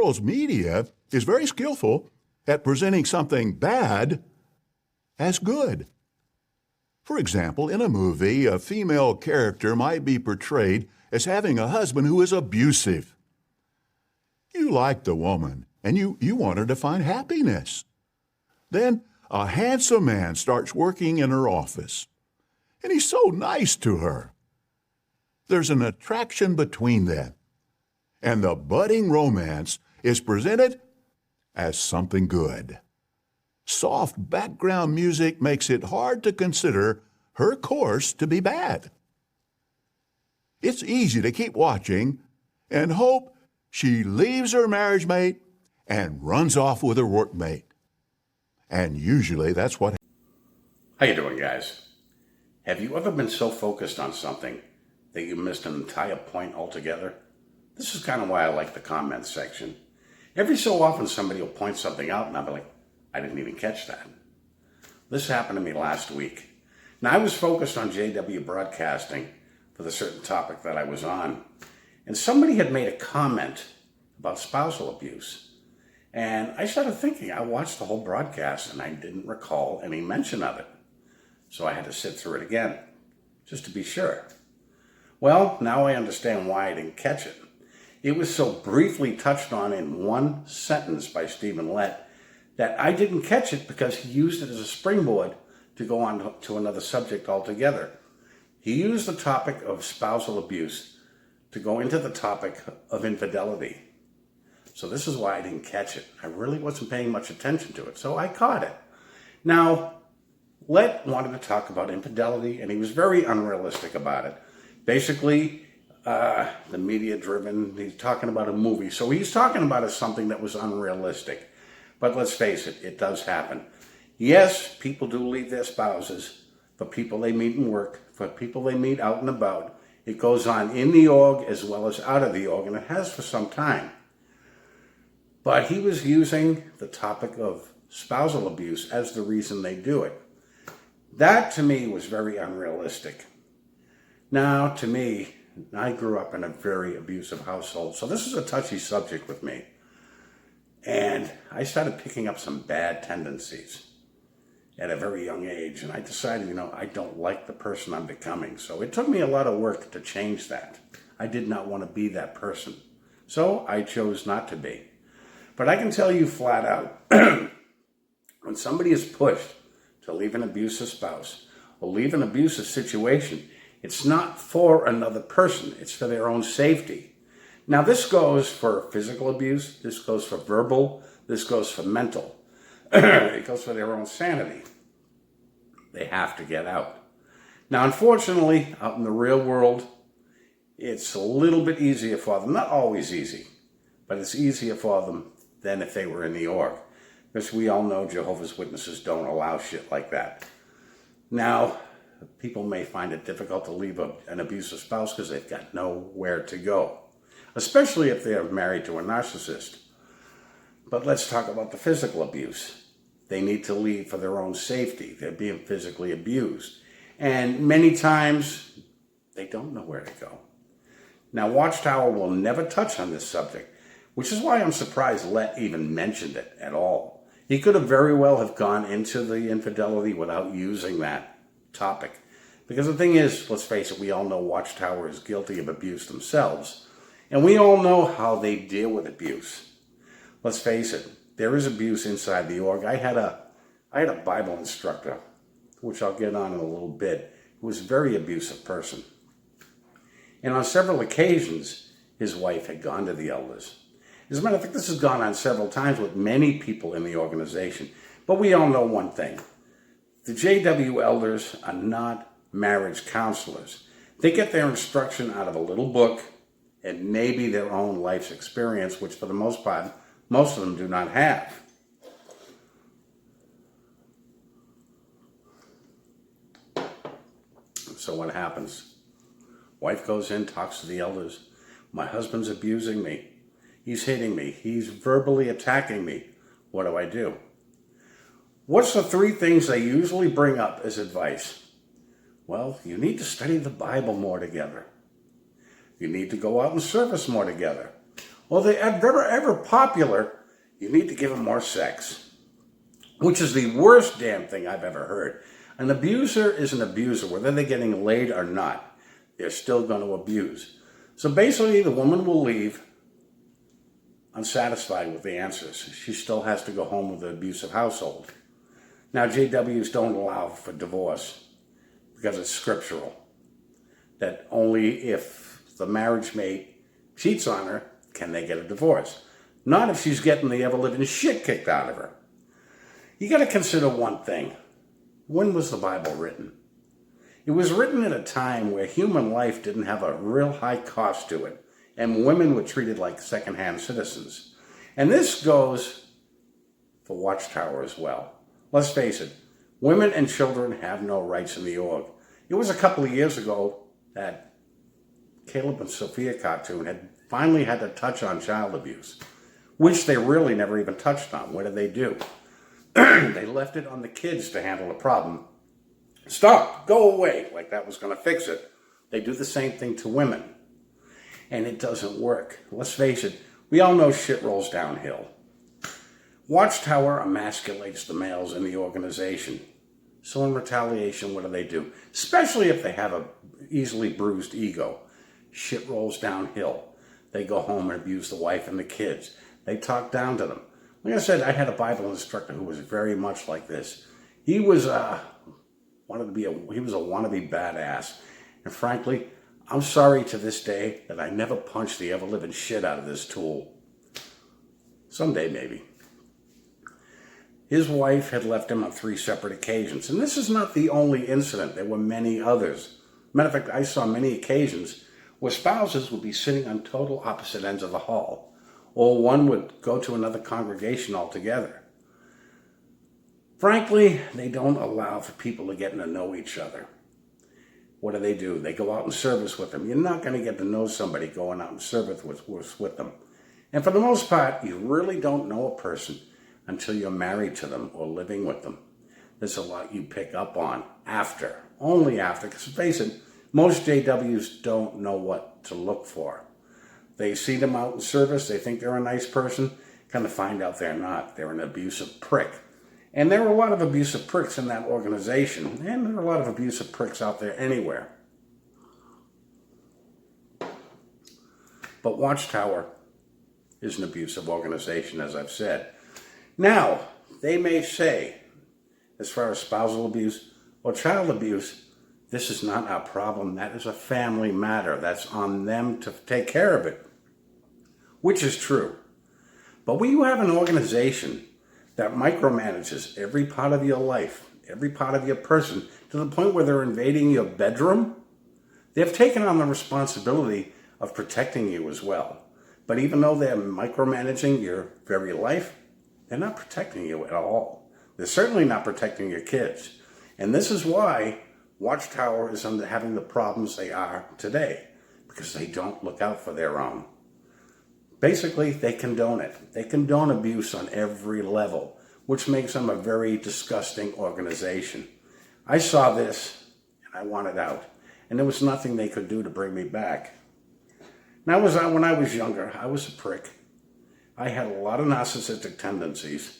world's media is very skillful at presenting something bad as good. For example, in a movie, a female character might be portrayed as having a husband who is abusive. You like the woman, and you want her to find happiness. Then a handsome man starts working in her office, and he's so nice to her. There's an attraction between them, and the budding romance is presented as something good. Soft background music makes it hard to consider her course to be bad. It's easy to keep watching and hope she leaves her marriage mate and runs off with her workmate. And usually that's what. How you doing, guys? Have you ever been so focused on something that you missed an entire point altogether? This is kind of why I like the comments section. Every so often somebody will point something out and I'll be like, I didn't even catch that. This happened to me last week. Now, I was focused on JW broadcasting for the certain topic that I was on, and somebody had made a comment about spousal abuse. And I started thinking, I watched the whole broadcast and I didn't recall any mention of it. So I had to sit through it again, just to be sure. Well, now I understand why I didn't catch it. It was so briefly touched on in one sentence by Stephen Lett that I didn't catch it because he used it as a springboard to go on to another subject altogether. He used the topic of spousal abuse to go into the topic of infidelity. So this is why I didn't catch it. I really wasn't paying much attention to it, so I caught it. Now, Lett wanted to talk about infidelity, and he was very unrealistic about it. Basically, the media-driven, he's talking about a movie. So he's talking about it as something that was unrealistic. But let's face it, it does happen. Yes, people do leave their spouses for people they meet in work, for people they meet out and about. It goes on in the org as well as out of the org, and it has for some time. But he was using the topic of spousal abuse as the reason they do it. That, to me, was very unrealistic. Now, to me, I grew up in a very abusive household, so this is a touchy subject with me. And I started picking up some bad tendencies at a very young age, and I decided, I don't like the person I'm becoming. So it took me a lot of work to change that. I did not want to be that person. So I chose not to be. But I can tell you flat out, when somebody is pushed to leave an abusive spouse or leave an abusive situation, it's not for another person. It's for their own safety. Now, this goes for physical abuse. This goes for verbal. This goes for mental. It goes for their own sanity. They have to get out. Now, unfortunately, out in the real world, it's a little bit easier for them. Not always easy, but it's easier for them than if they were in the org. Because we all know Jehovah's Witnesses don't allow shit like that. Now, people may find it difficult to leave an abusive spouse because they've got nowhere to go, especially if they're married to a narcissist. But let's talk about the physical abuse. They need to leave for their own safety. They're being physically abused. And many times, they don't know where to go. Now, Watchtower will never touch on this subject, which is why I'm surprised Lett even mentioned it at all. He could have very well have gone into the infidelity without using that topic. Because the thing is, let's face it, we all know Watchtower is guilty of abuse themselves. And we all know how they deal with abuse. Let's face it, there is abuse inside the org. I had a Bible instructor, which I'll get on in a little bit, who was a very abusive person. And on several occasions, his wife had gone to the elders. As a matter of fact, this has gone on several times with many people in the organization. But we all know one thing. The JW elders are not marriage counselors. They get their instruction out of a little book and maybe their own life's experience, which for the most part, most of them do not have. So what happens? Wife goes in, talks to the elders. My husband's abusing me. He's hitting me. He's verbally attacking me. What do I do? What's the 3 things they usually bring up as advice? Well, you need to study the Bible more together. You need to go out and service more together. or they're ever popular, you need to give them more sex, which is the worst damn thing I've ever heard. An abuser is an abuser, whether they're getting laid or not. They're still going to abuse. So basically, the woman will leave unsatisfied with the answers. She still has to go home with an abusive household. Now, JWs don't allow for divorce because it's scriptural. That only if the marriage mate cheats on her can they get a divorce. Not if she's getting the ever-living shit kicked out of her. You got to consider one thing. When was the Bible written? It was written at a time where human life didn't have a real high cost to it, and women were treated like second-hand citizens. And this goes for Watchtower as well. Let's face it, women and children have no rights in the org. It was a couple of years ago that Caleb and Sophia cartoon had finally had to touch on child abuse, which they really never even touched on. What did they do? They left it on the kids to handle the problem. Stop, go away, like that was going to fix it. They do the same thing to women, and it doesn't work. Let's face it, we all know shit rolls downhill. Watchtower emasculates the males in the organization. So in retaliation, what do? Especially if they have a easily bruised ego. Shit rolls downhill. They go home and abuse the wife and the kids. They talk down to them. Like I said, I had a Bible instructor who was very much like this. He was he was a wannabe badass. And frankly, I'm sorry to this day that I never punched the ever-living shit out of this tool. Someday, maybe. His wife had left him on 3 separate occasions. And this is not the only incident. There were many others. Matter of fact, I saw many occasions where spouses would be sitting on total opposite ends of the hall. Or one would go to another congregation altogether. Frankly, they don't allow for people to get to know each other. What do? They go out in service with them. You're not going to get to know somebody going out in service with them. And for the most part, you really don't know a person until you're married to them or living with them. There's a lot you pick up on after, only after, because face it, most JWs don't know what to look for. They see them out in service, they think they're a nice person, kind of find out they're not. They're an abusive prick. And there are a lot of abusive pricks in that organization, and there are a lot of abusive pricks out there anywhere. But Watchtower is an abusive organization, as I've said. Now, they may say, as far as spousal abuse or child abuse, this is not our problem. That is a family matter. That's on them to take care of it, which is true. But when you have an organization that micromanages every part of your life, every part of your person, to the point where they're invading your bedroom, they've taken on the responsibility of protecting you as well. But even though they're micromanaging your very life, they're not protecting you at all. They're certainly not protecting your kids. And this is why Watchtower is having the problems they are today, because they don't look out for their own. Basically, they condone it. They condone abuse on every level, which makes them a very disgusting organization. I saw this, and I wanted out, and there was nothing they could do to bring me back. Now, when I was younger, I was a prick. I had a lot of narcissistic tendencies.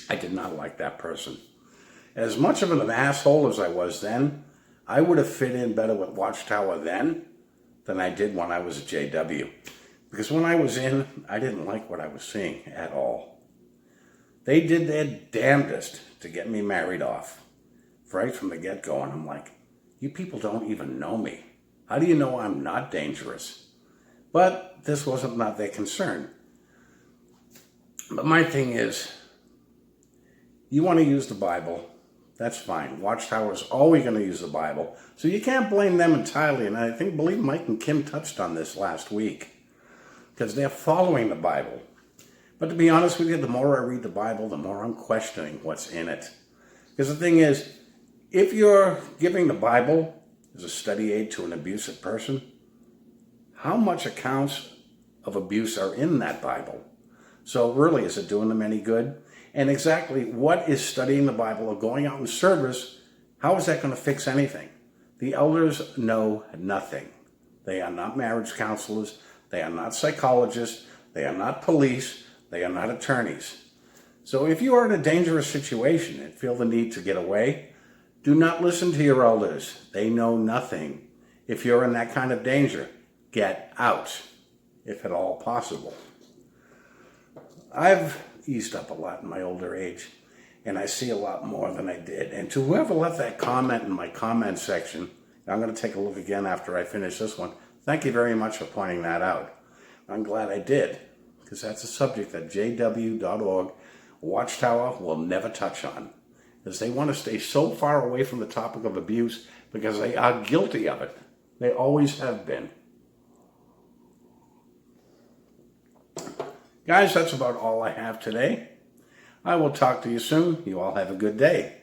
I did not like that person. As much of an asshole as I was then, I would have fit in better with Watchtower then than I did when I was a JW. Because when I was in, I didn't like what I was seeing at all. They did their damnedest to get me married off, right from the get-go, and I'm like, you people don't even know me. How do you know I'm not dangerous? But this wasn't not their concern. But my thing is, you want to use the Bible, that's fine. Watchtower is always going to use the Bible. So you can't blame them entirely. And I believe Mike and Kim touched on this last week, because they're following the Bible. But to be honest with you, the more I read the Bible, the more I'm questioning what's in it. Because the thing is, if you're giving the Bible as a study aid to an abusive person, how much accounts of abuse are in that Bible? So really, is it doing them any good? And exactly what is studying the Bible or going out in service, how is that going to fix anything? The elders know nothing. They are not marriage counselors. They are not psychologists. They are not police. They are not attorneys. So if you are in a dangerous situation and feel the need to get away, do not listen to your elders. They know nothing. If you're in that kind of danger, get out, if at all possible. I've eased up a lot in my older age, and I see a lot more than I did. And to whoever left that comment in my comment section, I'm going to take a look again after I finish this one. Thank you very much for pointing that out. I'm glad I did, because that's a subject that jw.org, Watchtower, will never touch on, because they want to stay so far away from the topic of abuse because they are guilty of it. They always have been. Guys, that's about all I have today. I will talk to you soon. You all have a good day.